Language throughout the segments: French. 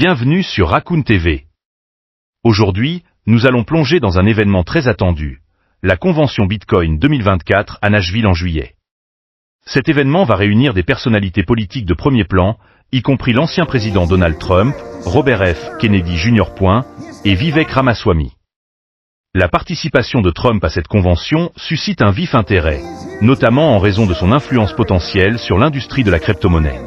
Bienvenue sur Raccoon TV. Aujourd'hui, nous allons plonger dans un événement très attendu, la convention Bitcoin 2024 à Nashville en juillet. Cet événement va réunir des personnalités politiques de premier plan, y compris l'ancien président Donald Trump, Robert F. Kennedy Jr. et Vivek Ramaswamy. La participation de Trump à cette convention suscite un vif intérêt, notamment en raison de son influence potentielle sur l'industrie de la crypto-monnaie.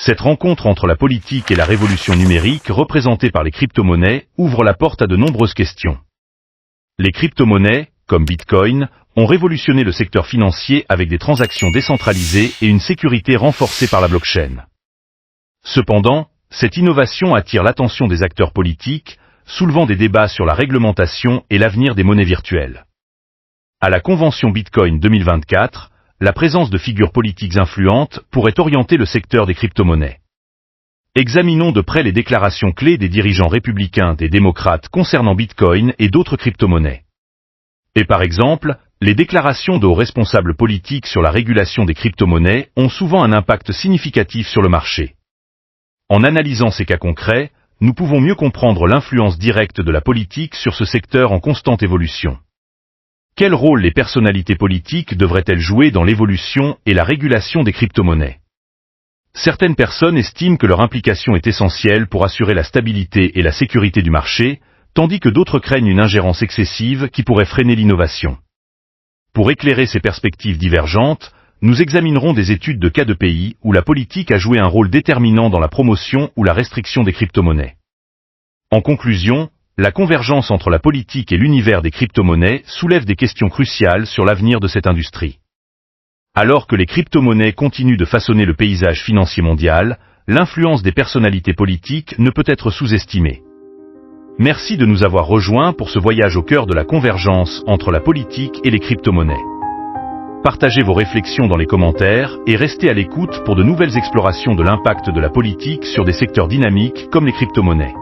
Cette rencontre entre la politique et la révolution numérique représentée par les crypto-monnaies ouvre la porte à de nombreuses questions. Les crypto-monnaies, comme Bitcoin, ont révolutionné le secteur financier avec des transactions décentralisées et une sécurité renforcée par la blockchain. Cependant, cette innovation attire l'attention des acteurs politiques, soulevant des débats sur la réglementation et l'avenir des monnaies virtuelles. À la convention Bitcoin 2024, la présence de figures politiques influentes pourrait orienter le secteur des crypto-monnaies. Examinons de près les déclarations clés des dirigeants républicains des démocrates concernant Bitcoin et d'autres crypto-monnaies. Et par exemple, les déclarations de hauts responsables politiques sur la régulation des crypto-monnaies ont souvent un impact significatif sur le marché. En analysant ces cas concrets, nous pouvons mieux comprendre l'influence directe de la politique sur ce secteur en constante évolution. Quel rôle les personnalités politiques devraient-elles jouer dans l'évolution et la régulation des crypto-monnaies? Certaines personnes estiment que leur implication est essentielle pour assurer la stabilité et la sécurité du marché, tandis que d'autres craignent une ingérence excessive qui pourrait freiner l'innovation. Pour éclairer ces perspectives divergentes, nous examinerons des études de cas de pays où la politique a joué un rôle déterminant dans la promotion ou la restriction des crypto-monnaies. En conclusion, la convergence entre la politique et l'univers des crypto-monnaies soulève des questions cruciales sur l'avenir de cette industrie. Alors que les crypto-monnaies continuent de façonner le paysage financier mondial, l'influence des personnalités politiques ne peut être sous-estimée. Merci de nous avoir rejoints pour ce voyage au cœur de la convergence entre la politique et les crypto-monnaies. Partagez vos réflexions dans les commentaires et restez à l'écoute pour de nouvelles explorations de l'impact de la politique sur des secteurs dynamiques comme les crypto-monnaies.